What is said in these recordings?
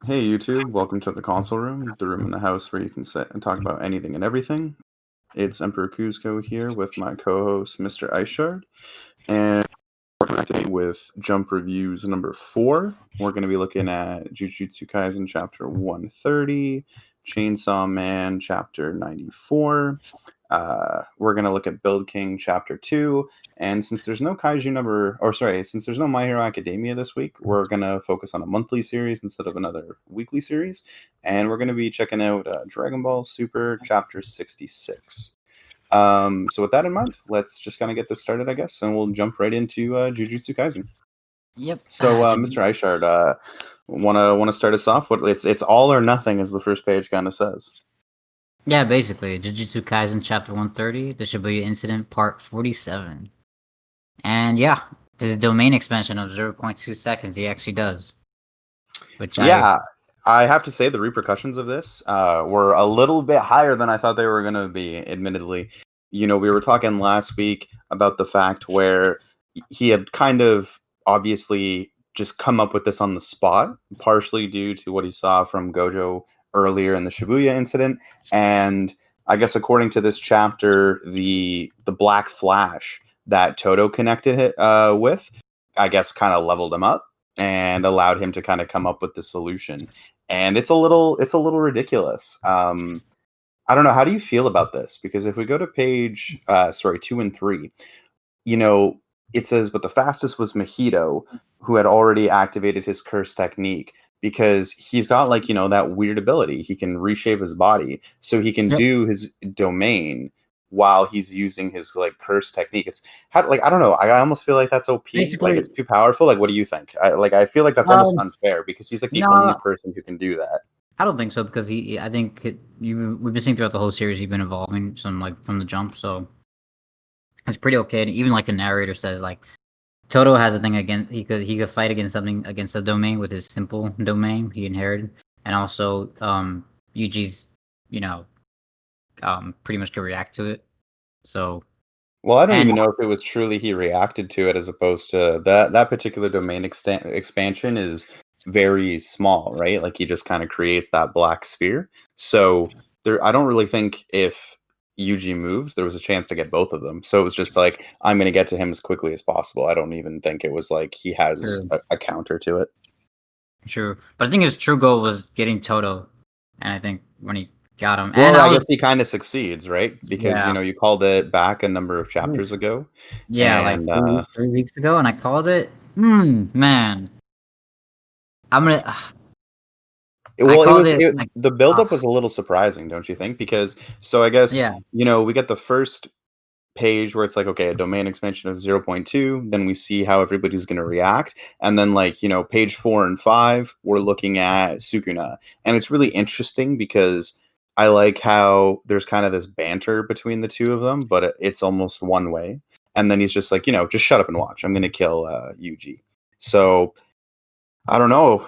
Hey YouTube, welcome to the console room, the room in the house where you can sit and talk about anything and everything. It's Emperor Kuzco here with my co-host Mr. Ishard, and we're coming today with Jump Reviews number 4. We're going to be looking at JuJutsu Kaisen chapter 130, Chainsaw Man chapter 94. We're going to look at Build King chapter 2, and since there's no since there's no My Hero Academia this week, we're going to focus on a monthly series instead of another weekly series, and we're going to be checking out Dragon Ball Super chapter 66. So with that in mind, let's just kind of get this started, I guess, and we'll jump right into Jujutsu Kaisen. Yep. So, Mr. Ishard, wanna start us off? It's all or nothing, as the first page kind of says. Yeah, basically, Jujutsu Kaisen Chapter 130, the Shibuya Incident Part 47. And yeah, the domain expansion of 0.2 seconds, he actually does. I have to say the repercussions of this were a little bit higher than I thought they were going to be, admittedly. We were talking last week about the fact where he had kind of obviously just come up with this on the spot, partially due to what he saw from Gojo earlier in the Shibuya incident. And I guess according to this chapter, the Black Flash that Todo connected with, I guess kind of leveled him up and allowed him to kind of come up with the solution. And it's a little ridiculous. I don't know. How do you feel about this? Because if we go to page 2 and 3, it says, but the fastest was Mahito, who had already activated his curse technique, because he's got that weird ability. He can reshape his body, so he can do his domain while he's using his curse technique. It's I don't know. I almost feel like that's OP. Basically, It's too powerful. What do you think? I feel like that's almost unfair because he's the only person who can do that. I don't think so, because I think we've been seeing throughout the whole series he's been evolving from the jump, so it's pretty okay. And even the narrator says Todo has a thing against he could fight against a domain with his simple domain he inherited, and also Yuji's pretty much could react to it. So well, I don't even know if it was truly he reacted to it, as opposed to that particular domain expansion is very small, right? He just kind of creates that black sphere. So I don't really think if Yuji moved, there was a chance to get both of them. So it was just I'm going to get to him as quickly as possible. I don't even think it was he has a counter to it. True, but I think his true goal was getting Todo, and I think when he got him, well, I guess he kind of succeeds, right? Because you called it back a number of chapters ago. Yeah, and, 3 weeks ago, and I called it. Man, I'm gonna. The buildup was a little surprising, don't you think? Because I guess we get the first page where it's okay, a domain expansion of 0.2, then we see how everybody's going to react, and then page 4 and 5 we're looking at Sukuna, and it's really interesting because I like how there's kind of this banter between the two of them, but it's almost one way, and then he's just just shut up and watch, I'm going to kill Yuji. So I don't know,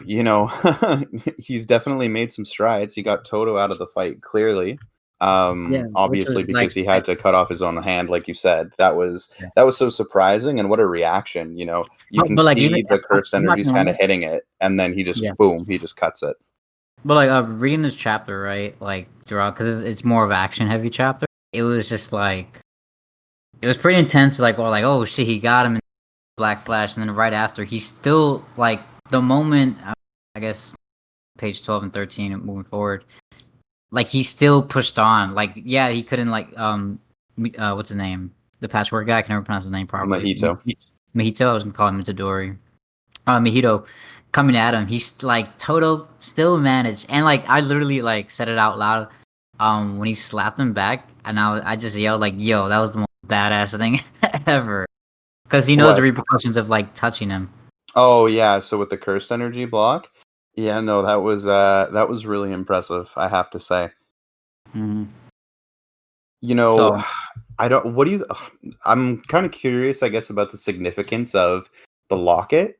he's definitely made some strides. He got Todo out of the fight, clearly. Obviously, because he had to cut off his own hand, like you said. That was so surprising, and what a reaction. You can see the cursed energies kind of hitting it, and then he just boom, he just cuts it. But reading this chapter, right, throughout, because it's more of action heavy chapter, it was just it was pretty intense. Oh shit, he got him in Black Flash, and then right after, he's still the moment, I guess, page 12 and 13 and moving forward, he still pushed on. He couldn't what's his name? The patchwork guy, I can never pronounce his name properly. Mahito, I was gonna call him Itadori. Mahito coming at him, he's Todo still managed, and I literally said it out loud when he slapped him back, and I just yelled yo, that was the most badass thing ever, because he knows the repercussions of touching him. Oh yeah, so with the cursed energy block, yeah, no, that was really impressive, I have to say. Mm-hmm. I'm kind of curious, I guess, about the significance of the locket,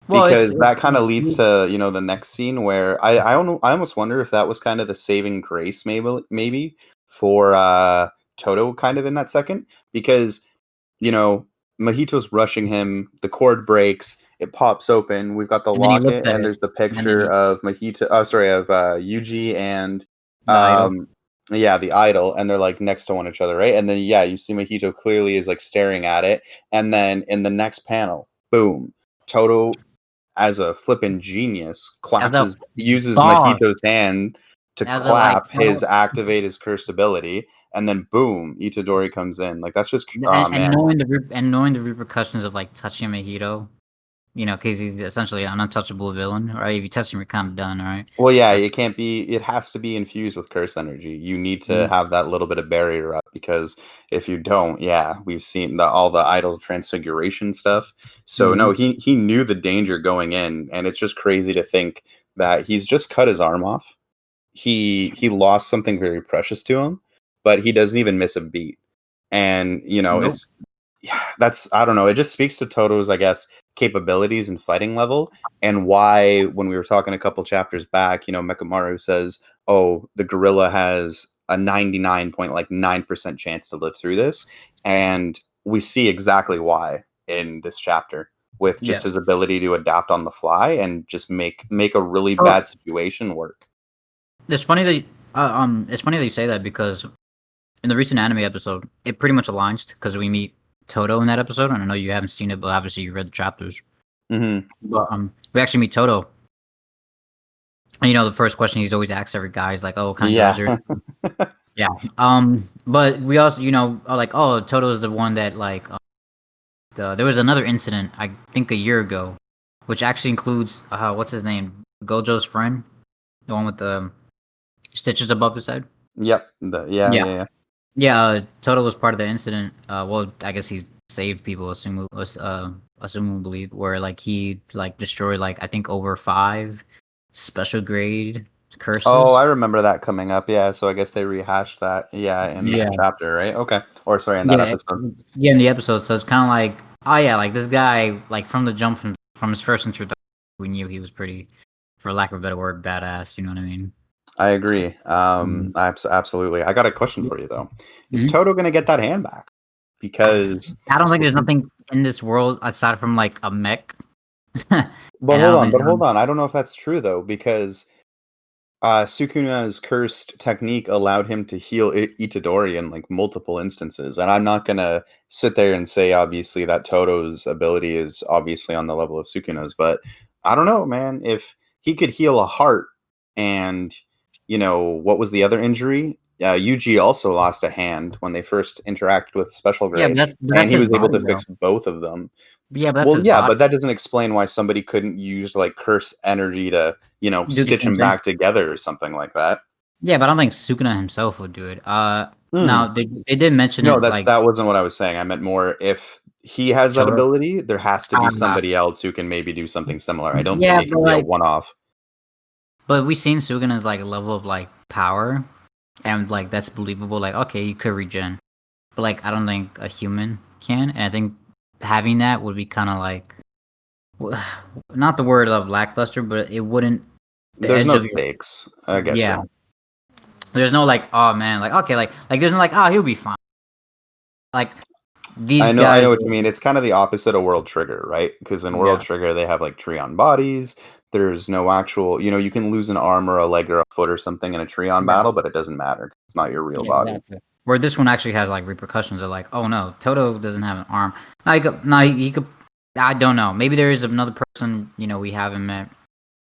because that kind of leads to the next scene where I almost wonder if that was kind of the saving grace, maybe for Todo, kind of in that second, because Mahito's rushing him, the cord breaks, it pops open. We've got the And then he looks locket, at and it, there's the and then picture he, of Mahito. Oh, sorry, of Yuji and the idol. um, yeah, the idol, and they're like next to one each other, right? And then yeah, you see Mahito clearly is like staring at it, and then in the next panel, boom, Todo, as a flippin' genius, As a uses boss, Mahito's hand to as a like, clap activate his cursed ability, and then boom, Itadori comes in. Like that's just oh and man. knowing the repercussions of like touching Mahito, because he's essentially an untouchable villain, right? If you touch him, you're kind of done, right? Well, yeah, That's it can't be. It has to be infused with curse energy. You need to mm, have that little bit of barrier up because if you don't, yeah, we've seen all the idol transfiguration stuff. So no, mhm. he knew the danger going in, and it's just crazy to think that he's just cut his arm off. He lost something very precious to him, but he doesn't even miss a beat. And Nope. it's yeah, that's I don't know. It just speaks to Toto's, I guess, capabilities and fighting level, and why when we were talking a couple chapters back, Mekamaru says, "Oh, the gorilla has a 99.9% chance to live through this," and we see exactly why in this chapter with just Yeah. his ability to adapt on the fly and just make a really Oh, bad situation work. it's funny that it's funny that you say that because in the recent anime episode, it pretty much aligns because we meet Todo in that episode, and I know you haven't seen it, but obviously you read the chapters. Hmm. But we actually meet Todo, and the first question he's always asked every guy is like, "Oh, what kind of drugs Yeah. are?" Yeah. But we also, are like, "Oh, Todo is the one that like." There was another incident I think a year ago, which actually includes what's his name, Gojo's friend, the one with the stitches above his head. Yep. Yeah, Yeah. yeah, yeah. Yeah, Toto was part of the incident. Well, I guess he saved people, assumably, where like he like destroyed like I think over 5 special grade Oh, curses. I remember that coming up. Yeah, so I guess they rehashed that. Yeah, in that Yeah, chapter, right? Okay. Or sorry, in that yeah, episode. yeah. In the episode, so it's kind of like, oh yeah, like this guy, like from the jump from his first introduction, we knew he was pretty, for lack of a better word, badass. You know what I mean? I agree. Mm-hmm. Absolutely. I got a question for you though. Is Mm-hmm. Toto gonna get that hand back? Because, I don't think there's nothing in this world aside from like a mech, and but I hold don't on, think. but hold on. I don't know if that's true though, because Sukuna's cursed technique allowed him to heal Itadori in like multiple instances, and I'm not gonna sit there and say obviously that Toto's ability is obviously on the level of Sukuna's, but I don't know, man. If he could heal a heart, and what was the other injury? Yuji also lost a hand when they first interacted with Special Yeah, Grade, but and that's he his was able body to though. fix both of them. Yeah, but that's Well, his yeah, body. but that doesn't explain why somebody couldn't use like curse energy to, Do the stitch same him thing. back together or something like that. Yeah, but I don't think Sukuna himself would do it. Hmm. Now they did mention No, it that's like that wasn't what I was saying. I meant more if he has that Todo. ability, there has to be Uh, somebody else who can maybe do something similar. I don't think yeah, it can be a one-off. but we've seen Sukuna's like level of like power, and like that's believable. Like, okay, you could regen, but like I don't think a human can, and I think having that would be kind of like, not the word of lackluster, but it wouldn't the There's edge no of your, stakes. I get yeah. you. There's no like, oh man, like okay, like there's no like, oh he'll be fine. Like these I guys, know what you mean. It's kind of the opposite of World Trigger, right? Because in World yeah, Trigger they have like Treon bodies. There's no actual, you can lose an arm or a leg or a foot or something in a Treon yeah. battle, but it doesn't matter. It's not your real Yeah, body. exactly. Where this one actually has like repercussions of like, oh no, Toto doesn't have an arm. Now he could. I don't know. Maybe there is another person we haven't met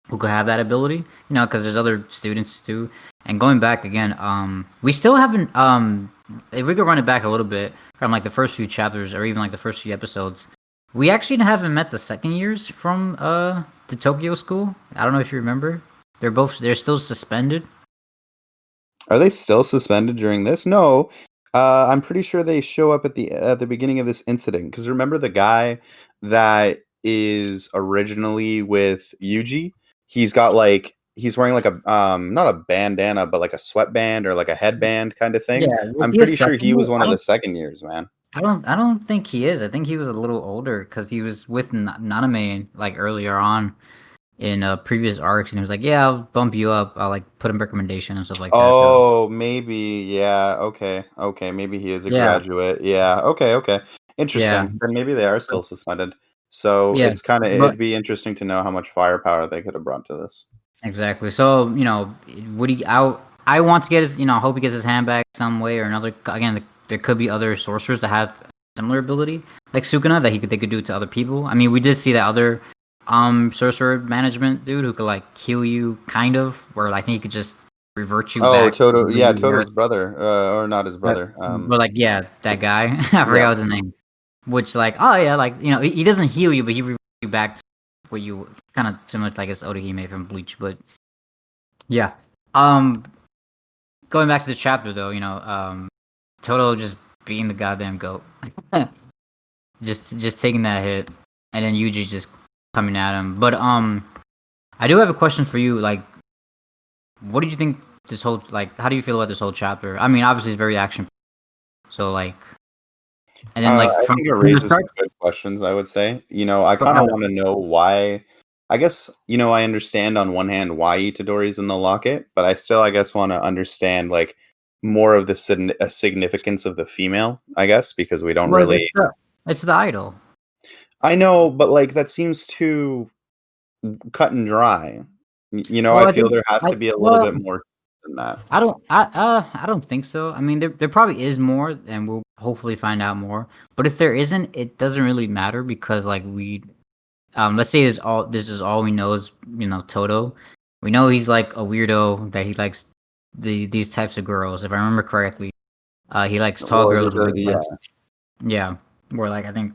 who could have that ability. Because there's other students too. And going back again, we still haven't. If we could run it back a little bit from like the first few chapters or even like the first few episodes, we actually haven't met the second years from the Tokyo school. I don't know if you remember. They're still suspended. Are they still suspended during this? No. I'm pretty sure they show up at the beginning of this incident. Because remember the guy that is originally with Yuji? He's wearing like a not a bandana, but like a sweatband or like a headband kind of thing. Yeah, was I'm he a pretty sure he second year? was one of the second years, man. I don't think he is. I think he was a little older because he was with Naname like earlier on in previous arcs, and he was like, "Yeah, I'll bump you up. I'll like put a recommendation and stuff like that." So Oh, maybe. Yeah. Okay. Okay. Maybe he is a yeah, graduate. Yeah. Okay. Okay. yeah. Interesting. Then maybe they are still suspended. So Yeah, it's kind of but it'd be interesting to know how much firepower they could have brought to this. exactly. So would he? I want to get his. I hope he gets his hand back some way or another. Again, there could be other sorcerers that have similar ability, like Sukuna, that they could do to other people. I mean, we did see that other sorcerer management dude who could like heal you, kind of, where I think he could just revert you Oh, back to Todo, where yeah, you were. Toto's brother, or not his brother. But like, yeah, that guy, I Yeah. forgot his name. Which like, oh yeah, like he doesn't heal you, but he reverts you back to where you kind of similar to, I guess, Otohime from Bleach. But yeah, um, going back to the chapter though, Todo just being the goddamn goat, just taking that hit, and then Yuji just coming at him. But I do have a question for you. Like, what do you think this whole like? How do you feel about this whole chapter? I mean, obviously it's very action. So like, and then like I from think it the raises start. some good questions, I would say. I kind of want to know why. I guess, I understand on one hand why Itadori's in the locket, but I still, I guess, want to understand like more of the significance of the female, I guess, because we don't Well, really. it's the idol. I know, but like that seems too cut and dry. Well, I I feel think there has I to be a little well, bit more than that. I don't think so. I mean, there probably is more, and we'll hopefully find out more. But if there isn't, it doesn't really matter because like let's say this is all we know is Todo. We know he's like a weirdo that he likes these types of girls. If I remember correctly, he likes tall Well, girls with yeah. like yeah, where like I think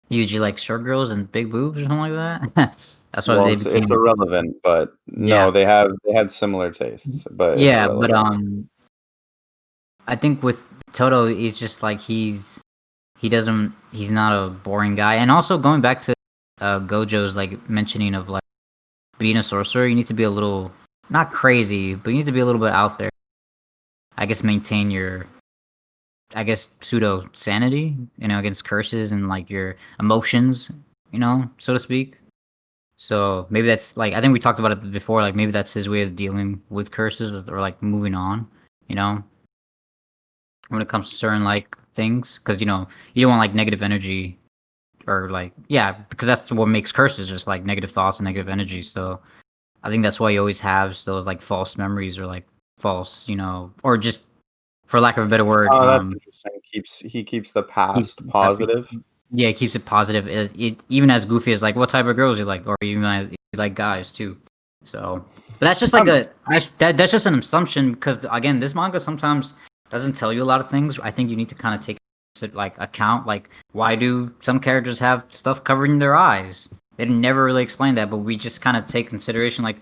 usually like short girls and big boobs or something like that. That's why Well, they it's became irrelevant, but yeah no, they had similar tastes, but it's yeah. But irrelevant. I think with Todo, it's just like he's not a boring guy. And also going back to Gojo's like mentioning of like being a sorcerer, you need to be a little not crazy, but you need to be a little bit out there. I guess maintain your pseudo sanity, against curses and like your emotions, so to speak. So maybe that's like I think we talked about it before. Like maybe that's his way of dealing with curses or like moving on. You know, when it comes to certain like things, because you don't want like negative energy or like yeah, because that's what makes curses, just like negative thoughts and negative energy. So I think that's why he always has those like false memories or like false, or just for lack of a better word, Oh, that's interesting. He keeps the keep past positive. yeah, it keeps it positive. It even as goofy as like what type of girls you like, or even like, you like guys too. So, but that's just like Um, that's just an assumption because again, this manga sometimes doesn't tell you a lot of things. I think you need to kind of take like account like why do some characters have stuff covering their eyes? They never really explain that, but we just kind of take consideration like,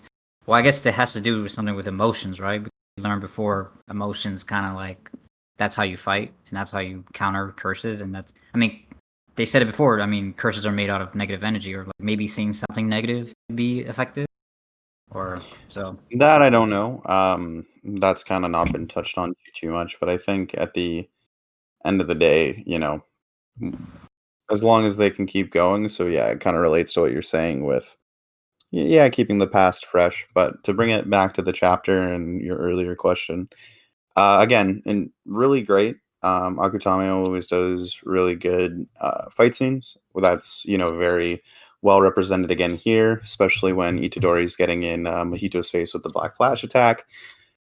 well, I guess it has to do with something with emotions, right? We learned before emotions kind of like that's how you fight and that's how you counter curses and that's I mean they said it before. I mean, curses are made out of negative energy, or like maybe seeing something negative be effective, or so. that I don't know. That's kind of not been touched on too much, but I think at the end of the day, as long as they can keep going, so yeah, it kind of relates to what you're saying with yeah, keeping the past fresh. But to bring it back to the chapter and your earlier question, again, and really great. Akutami always does really good fight scenes. Well, that's very well represented again here, especially when Itadori's getting in Mahito's face with the Black Flash attack.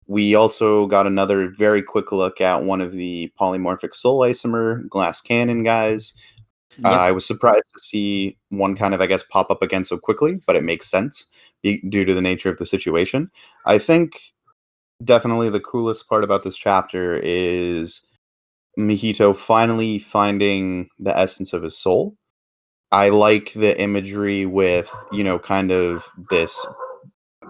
We also got another very quick look at one of the polymorphic soul isomer glass cannon guys. I Yep. was surprised to see one kind of, I guess, pop up again so quickly, but it makes sense due to the nature of the situation. I think definitely the coolest part about this chapter is Mahito finally finding the essence of his soul. I like the imagery with, kind of this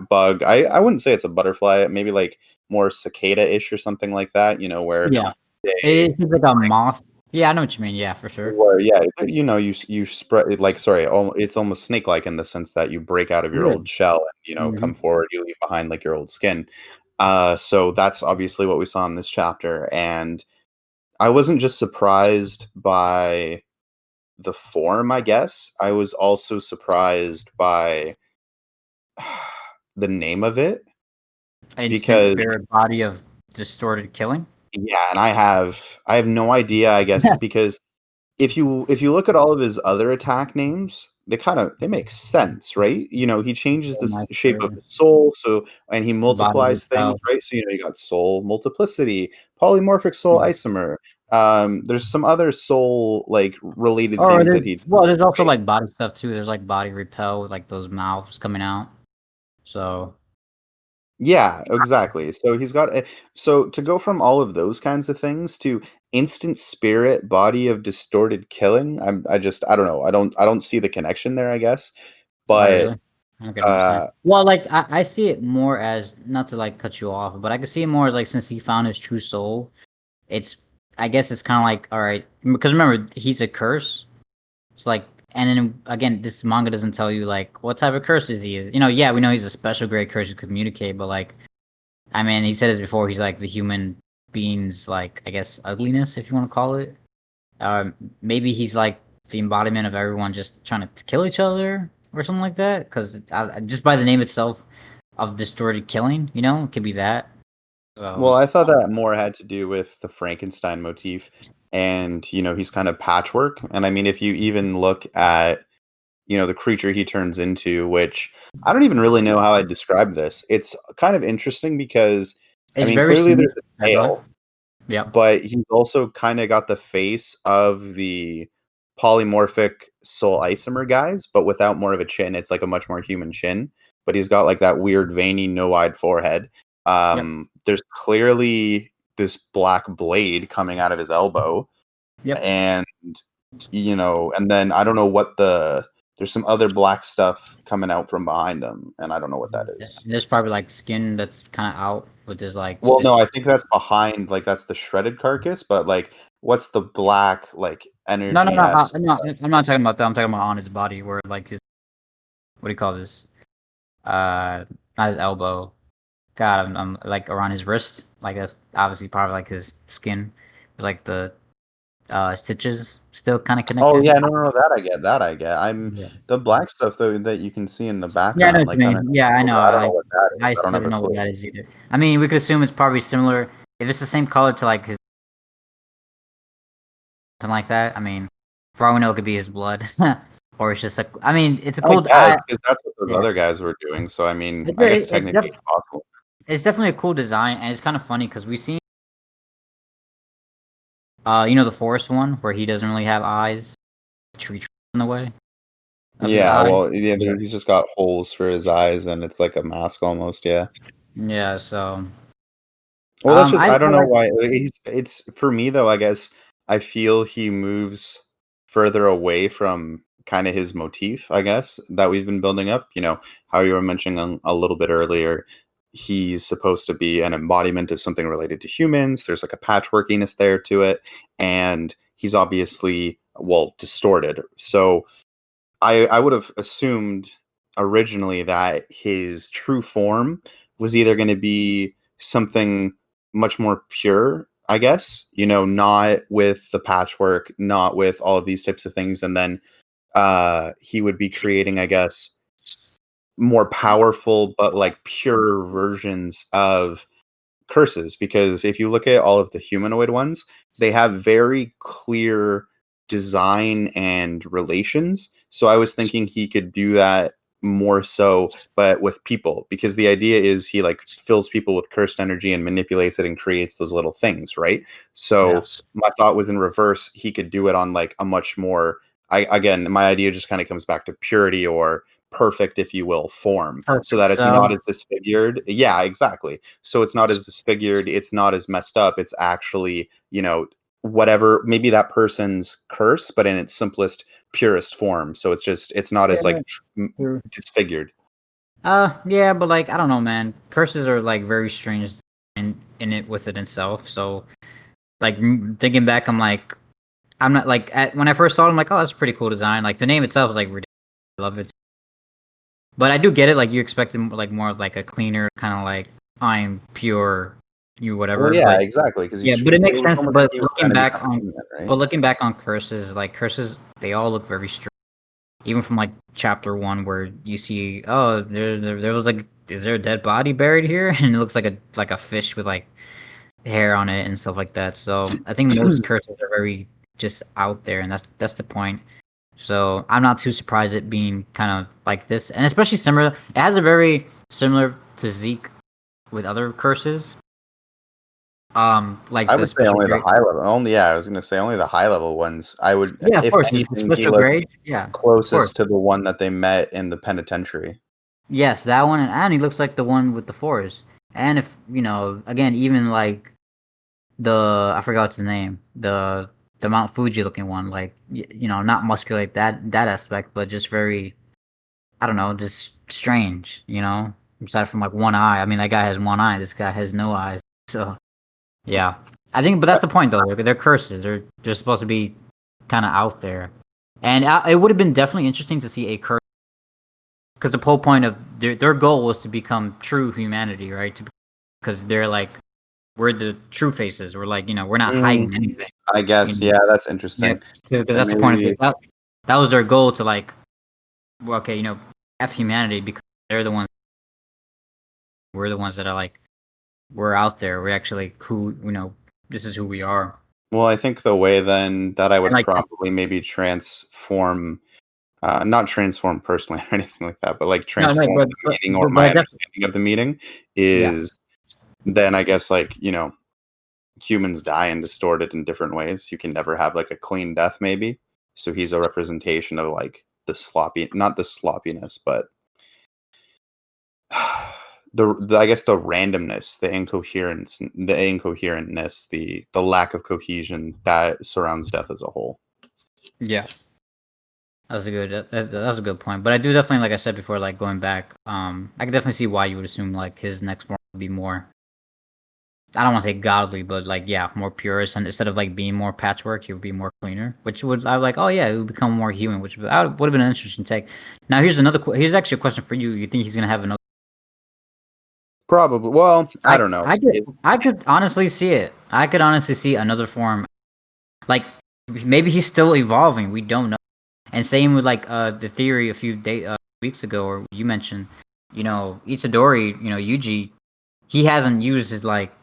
bug. I wouldn't say it's a butterfly, maybe like more cicada-ish or something like that, where Yeah. they It's like a moth. Yeah, I know what you mean. Yeah, for sure. where yeah, you spread it like sorry, it's almost snake-like in the sense that you break out of your Yeah. old shell and Hmm. come forward, you leave behind like your old skin. So that's obviously what we saw in this chapter, and I wasn't just surprised by the form, I guess. I was also surprised by the name of it Instant because spirit body of distorted killing. yeah, and I have no idea, I guess, because if you look at all of his other attack names, they make sense, right? He changes the shape of his soul, and he Body multiplies things, repel. right? So you got soul multiplicity, polymorphic soul isomer. There's some other soul like related Or things there's that he. there's also Right? like body stuff too. There's like body repel with like those mouths coming out. So Yeah, exactly. So to go from all of those kinds of things to instant spirit body of distorted killing, I don't know. I don't see the connection there, I guess. oh But really? I don't understand. uh Well, like I see it more as not to like cut you off, but I can see it more as like since he found his true soul, it's I guess it's kind of like all right because remember he's a curse. It's like and then again this manga doesn't tell you like what type of curse is he. Yeah, we know he's a special grade curse who communicate, but like I mean he said this before. He's like the human being's like I guess ugliness if you want to call it. Maybe he's like the embodiment of everyone just trying to kill each other or something like that. Because just by the name itself of distorted killing, it could be that. So well, I thought that more had to do with the Frankenstein motif, and he's kind of patchwork. And I mean, if you even look at the creature he turns into, which I don't even really know how I'd describe this. It's kind of interesting because I it's mean, very clearly similar. there's a I go ahead. tail, Yep. but he's also kind of got the face of the polymorphic soul isomer guys, but without more of a chin. It's like a much more human chin, but he's got like that weird veiny, no-eyed forehead. Yep. There's clearly this black blade coming out of his elbow, Yep. and and then I don't know there's some other black stuff coming out from behind him, and I don't know what that Yeah, is. there's probably like skin that's kind of out with this like Well, stitch. no, I think that's behind, like that's the shredded carcass, but like, what's the black like No, no, energy no. esque? I'm not talking about that. I'm talking about on his body where like his what do you call this? Not his elbow. God, I'm like around his wrist. Like that's obviously part of like his skin, like the stitches still kind of Oh connected. yeah, no, that I get, that I get. I'm Yeah. the black stuff though that you can see in the Yeah, I know background, what you like kind of. mean. Yeah, I know. I don't know Like what that is. I I don't still have don't a know what clue. that is either. I mean, we could assume it's probably similar. If it's the same color to like his something like that. I mean, for all we know, it could be his blood, or it's just like. I mean, it's a I cool. guess because that's what those Yeah, other guys were doing. So I mean, it's I guess it's technically def- it's possible. it's definitely a cool design, and it's kind of funny because we seen the forest one where he doesn't really have eyes, tree in the way of his Yeah, eye. well, yeah, Yeah. he's just got holes for his eyes, and it's like a mask almost. Yeah. Yeah. So Well, that's just I I don't know like. why it's for me though, I guess I feel he moves further away from kind of his motif, I guess, that we've been building up. How you were mentioning a little bit earlier, he's supposed to be an embodiment of something related to humans. There's like a patchworkiness there to it, and he's obviously, well, distorted. So I would have assumed originally that his true form was either going to be something much more pure, I guess, not with the patchwork, not with all of these types of things, and then he would be creating, I guess, more powerful but like pure versions of curses, because if you look at all of the humanoid ones, they have very clear design and relations. So I was thinking he could do that more so, but with people, because the idea is he like fills people with cursed energy and manipulates it and creates those little things, right? Yeah. So my thought was in reverse, he could do it on like a much more, again, my idea just kind of comes back to purity or perfect, if you will, form, so Perfect. that it's So not as disfigured. Yeah, exactly. So it's not as disfigured, it's not as messed up, it's actually, whatever, maybe that person's curse, but in its simplest, purest form. So it's not as yeah, like true. disfigured. Yeah, but like I don't know, man. Curses are like very strange in it with it itself. So like thinking back, I'm not like when I first saw it, I'm like, oh, that's a pretty cool design. Like the name itself is like ridiculous. I love it. But I do get it. Like you expect them like more of like a cleaner kind of like I'm pure, you Well, whatever. yeah, But exactly, because yeah, but it makes it was sense. almost like But he was trying to become human, but right? looking back on curses, like curses, they all look very strange. Even from like chapter one, where you see, oh, there was like, is there a dead body buried here? And it looks like a fish with like hair on it and stuff like that. So I think most curses are very just out there, and that's the point. So I'm not too surprised it being kind of like this, and especially similar. It has a very similar physique with other curses. Like I the would say special only the grade. high level. Only I was gonna say only the high level ones. I would, Yeah, of if course, it's anything, he special looks grades. Yeah, of course. closest to the one that they met in the penitentiary. Yes, that one, and he looks like the one with the forest. And if again, even like the I forgot his name, the Mount Fuji looking one, like not muscular like that aspect, but just very, I don't know, just strange, aside from like one eye. I mean, that guy has one eye. This guy has no eyes. So yeah, I think, but that's the point though. They're curses. They're supposed to be kind of out there, and it would have been definitely interesting to see a curse, because the whole point of their goal was to become true humanity, right? Because they're like, we're the true faces. We're like, we're not Mm, hiding anything. I You guess, know? yeah, that's Yeah, interesting. because And that's the point of maybe it. That was their goal, to like, well, okay, f humanity, because they're the ones. We're the ones that are like, we're out there. We're actually who, this is who we are. well, I think the way then that I And would like, probably maybe transform, not transform personally or anything like that, but like no, no, transform the meaning or but my I definitely, understanding of the meaning yeah. is then I guess like, humans die and distorted in different ways. You can never have like a clean death, maybe. So he's a representation of like not the sloppiness, but the I guess the randomness, the incoherentness, the lack of cohesion that surrounds death as a whole. Yeah. That was a good. That was a good point. But I do definitely, like I said before, like going back, I can definitely see why you would assume like his next form would be more. I don't want to say godly, but like, yeah, more purist, and instead of like being more patchwork, he would be more cleaner. Which would, I like. Oh yeah, it would become more human, which would have been an interesting take. Now here's another. Here's actually a question for you. You think he's gonna have another? Probably. Well, I don't know. I could honestly see it. I could honestly see another form. Like, maybe he's still evolving. We don't know. And same with like the theory a few weeks ago, or you mentioned, Itadori, Yuji, he hasn't used his like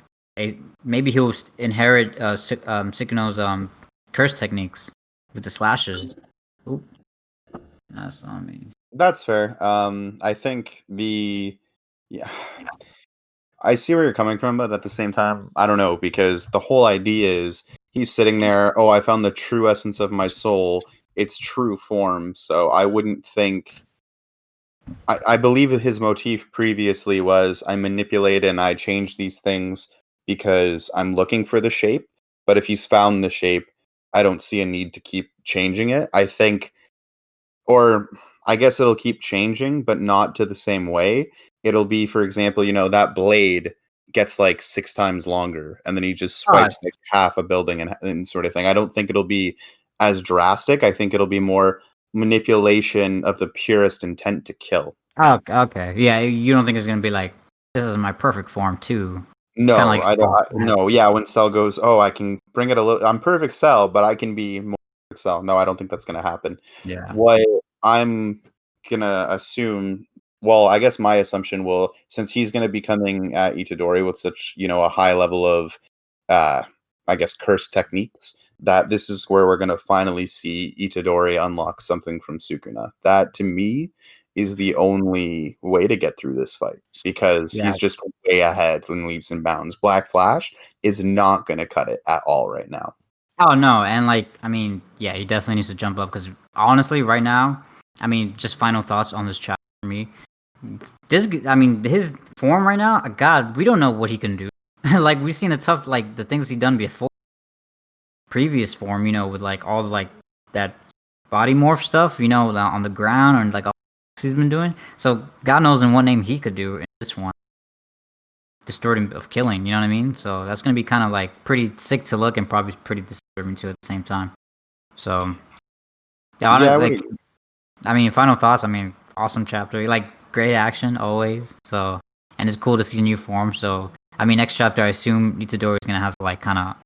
maybe he'll inherit Sukino's curse techniques with the slashes. Oop, that's on me. That's fair. I think yeah, I see where you're coming from, but at the same time, I don't know, because the whole idea is he's sitting there, oh, I found the true essence of my soul, its true form. So I wouldn't think. I believe that his motif previously was I manipulate and I change these things because I'm looking for the shape. But if he's found the shape, I don't see a need to keep changing it. I think, or I guess it'll keep changing, but not to the same way. It'll be, for example, that blade gets like 6 times longer, and then he just Oh, swipes like half a building and sort of thing. I don't think it'll be as drastic. I think it'll be more manipulation of the purest intent to kill. oh, okay. Yeah, you don't think it's gonna be like, this is my perfect form too? Kind of No, like I don't. Saul. No, yeah, when Cell goes, oh, I can bring it a little. I'm perfect Cell, but I can be more perfect Cell. No, I don't think that's gonna happen. Yeah. What I'm gonna assume, well, I guess my assumption will, since he's gonna be coming at Itadori with such, a high level of, uh, I guess, curse techniques, that this is where we're gonna finally see Itadori unlock something from Sukuna. That to me is the only way to get through this fight because Yeah. he's just way ahead in leaps and bounds. Black Flash is not going to cut it at all right now. Oh no, and like, I mean, yeah, he definitely needs to jump up, because honestly, right now, I mean, just final thoughts on this chapter for me. I mean, his form right now, God, we don't know what he can do. Like, we've seen like the things he done before, previous form, with like all like that body morph stuff, on the ground, or like all he's been doing. So God knows in what name he could do in this one, distorting of killing. You know what I mean? So that's gonna be kind of like pretty sick to look, and probably pretty disturbing too at the same time. So yeah, Yeah, I would like, agree. I mean, final thoughts. I mean, awesome chapter. Like, great action always. So, and it's cool to see a new form. So, I mean, next chapter, I assume Itadori is gonna have to like kind of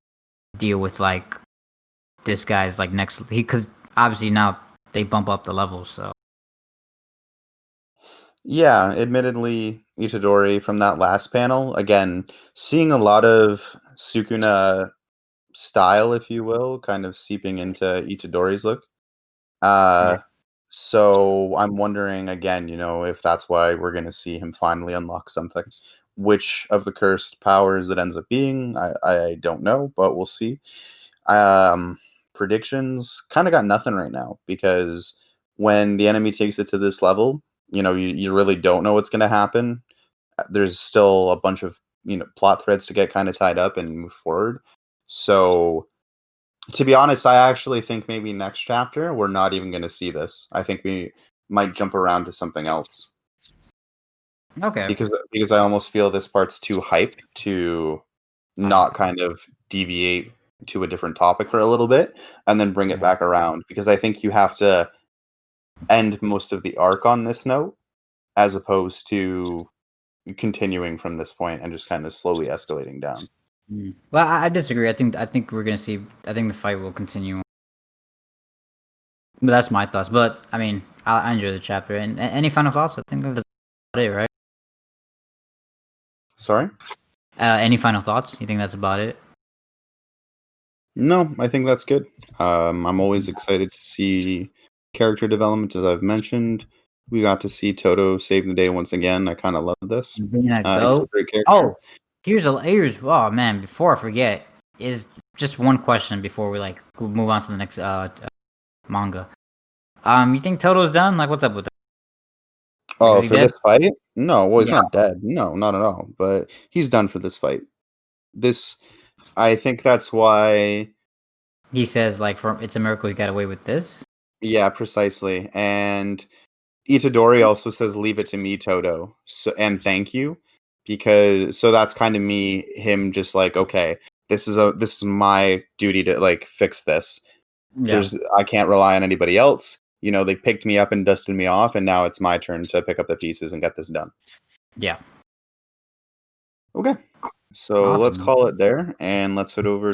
deal with like this guy's like next. Because obviously now they bump up the levels. So Yeah, admittedly, Itadori from that last panel, again, seeing a lot of Sukuna style, if you will, kind of seeping into Itadori's look. So I'm wondering again, if that's why we're gonna see him finally unlock something. Which of the cursed powers it ends up being, I don't know, but we'll see. Um, Predictions kind of got nothing right now because when the enemy takes it to this level, you really don't know what's gonna happen. There's still a bunch of plot threads to get kind of tied up and move forward. So to be honest, I actually think maybe next chapter we're not even going to see this. I think we might jump around to something else Okay. because I almost feel this part's too hype to not kind of deviate to a different topic for a little bit and then bring it back around, because I think you have to end most of the arc on this note as opposed to continuing from this point and just kind of slowly escalating down. Well, I disagree. I think we're gonna see. I think the fight will continue. But that's my thoughts. But I mean, I enjoy the chapter. And any final thoughts? I think that's about it, right? Sorry? Any final thoughts? You think that's about it? No, I think that's good. I'm always excited to see character development, as I've mentioned. We got to see Todo save the day once again. I kind of love this. Being a He's a goat. great character. Oh, here's. Oh man, before I forget, is just one question before we move on to the next manga. You think Toto's done? Like, what's up with that? Like, is Oh, he for dead? this fight? No, well, he's Yeah. not dead. No, not at all. But he's done for this fight. I think that's why. He says like, "From it's a miracle he got away with this." Yeah, precisely. And Itadori also says, "Leave it to me, Todo." So, and thank you, because that's kind of him just like, okay, this is my duty to like fix this. Yeah. I can't rely on anybody else. They picked me up and dusted me off, and now it's my turn to pick up the pieces and get this done. Yeah. Okay, so let's Awesome. call it there, and let's head over